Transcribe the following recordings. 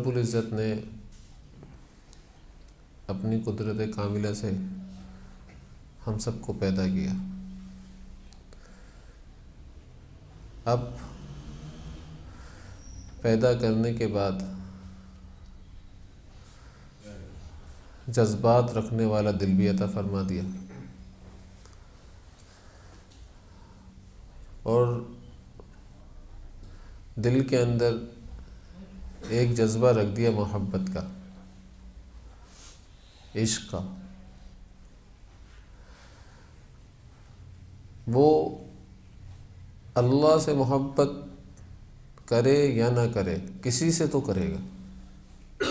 رب العزت نے اپنی قدرت کاملہ سے ہم سب کو پیدا کیا. اب پیدا کرنے کے بعد جذبات رکھنے والا دل بھی عطا فرما دیا اور دل کے اندر ایک جذبہ رکھ دیا محبت کا، عشق کا. وہ اللہ سے محبت کرے یا نہ کرے، کسی سے تو کرے گا،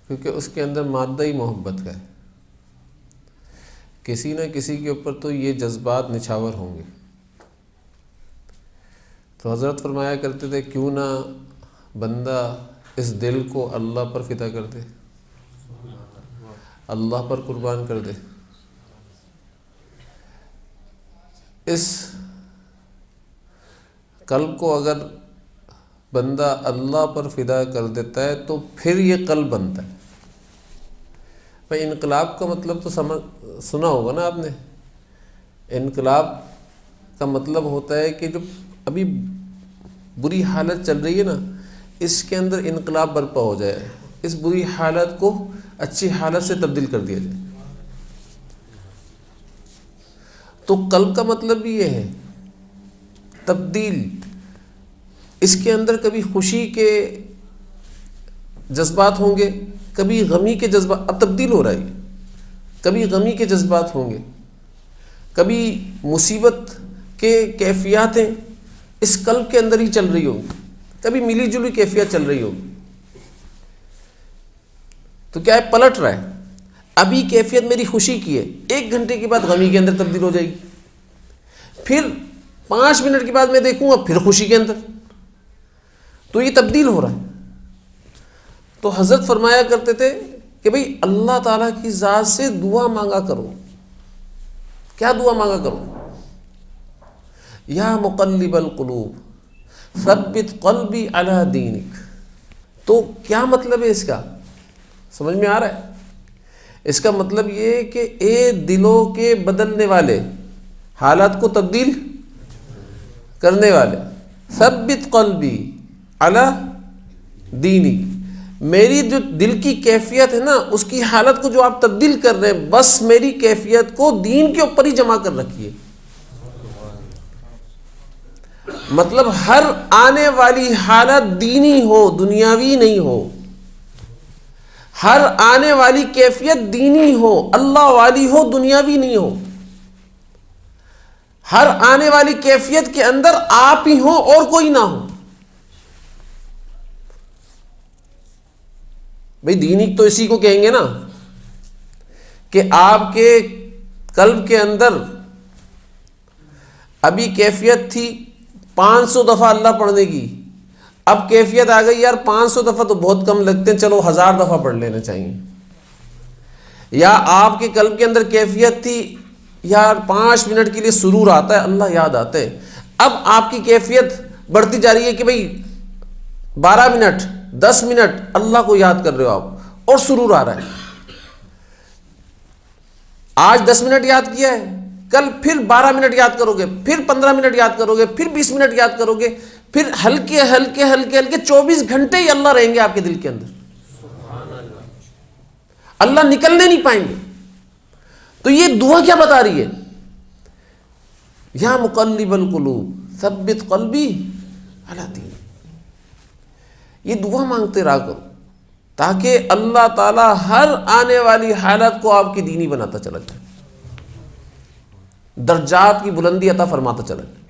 کیونکہ اس کے اندر مادہ ہی محبت کا ہے. کسی نہ کسی کے اوپر تو یہ جذبات نچھاور ہوں گے. تو حضرت فرمایا کرتے تھے کیوں نہ بندہ اس دل کو اللہ پر فدا کر دے، اللہ پر قربان کر دے. اس قلب کو اگر بندہ اللہ پر فدا کر دیتا ہے تو پھر یہ قلب بنتا ہے. بھائی انقلاب کا مطلب تو سنا ہوگا نا آپ نے. انقلاب کا مطلب ہوتا ہے کہ جو ابھی بری حالت چل رہی ہے نا، اس کے اندر انقلاب برپا ہو جائے، اس بری حالت کو اچھی حالت سے تبدیل کر دیا جائے. تو قلب کا مطلب بھی یہ ہے تبدیل. اس کے اندر کبھی خوشی کے جذبات ہوں گے، کبھی غمی کے جذبات. اب تبدیل ہو رہا ہے، کبھی غمی کے جذبات ہوں گے، کبھی مصیبت کے کیفیاتیں اس قلب کے اندر ہی چل رہی ہوگی، کبھی ملی جلی کیفیت چل رہی ہوگی. تو کیا ہے، پلٹ رہا ہے. ابھی کیفیت میری خوشی کی ہے، 1 گھنٹے کے بعد غمی کے اندر تبدیل ہو جائے گی، پھر 5 منٹ کے بعد میں دیکھوں گا پھر خوشی کے اندر. تو یہ تبدیل ہو رہا ہے. تو حضرت فرمایا کرتے تھے کہ بھئی اللہ تعالیٰ کی ذات سے دعا مانگا کرو. کیا دعا مانگا کرو؟ یا مقلب القلوب ثبت قلبی علی دینک. تو کیا مطلب ہے اس کا؟ سمجھ میں آ رہا ہے؟ اس کا مطلب یہ کہ اے دلوں کے بدلنے والے، حالات کو تبدیل کرنے والے، ثبت قلبی علی دینی. میری جو دل کی کیفیت ہے نا، اس کی حالت کو جو آپ تبدیل کر رہے ہیں، بس میری کیفیت کو دین کے اوپر ہی جمع کر رکھیے. مطلب ہر آنے والی حالت دینی ہو، دنیاوی نہیں ہو. ہر آنے والی کیفیت دینی ہو، اللہ والی ہو، دنیاوی نہیں ہو. ہر آنے والی کیفیت کے اندر آپ ہی ہو اور کوئی نہ ہو. بھئی دینی تو اسی کو کہیں گے نا کہ آپ کے قلب کے اندر ابھی کیفیت تھی 500 دفعہ اللہ پڑھنے کی، اب کیفیت آ گئی یار 500 دفعہ تو بہت کم لگتے ہیں، چلو 1000 دفعہ پڑھ لینا چاہیے. یا آپ کے قلب کے اندر کیفیت تھی یار 5 منٹ کے لیے سرور آتا ہے، اللہ یاد آتا ہے، اب آپ کی کیفیت بڑھتی جا رہی ہے کہ بھئی 12 منٹ 10 منٹ اللہ کو یاد کر رہے ہو آپ اور سرور آ رہا ہے. آج 10 منٹ یاد کیا ہے، کل پھر 12 منٹ یاد کرو گے، پھر 15 منٹ یاد کرو گے، پھر 20 منٹ یاد کرو گے، پھر ہلکے ہلکے ہلکے ہلکے 24 گھنٹے ہی اللہ رہیں گے آپ کے دل کے اندر. اللہ نکلنے نہیں پائیں گے. تو یہ دعا کیا بتا رہی ہے؟ یا مقلب القلوب ثبت قلبی علی دینک. یہ دعا مانگتے رہا کرو تاکہ اللہ تعالی ہر آنے والی حالت کو آپ کی دینی بناتا چلا جائے، درجات کی بلندی عطا فرماتا چلا جائے.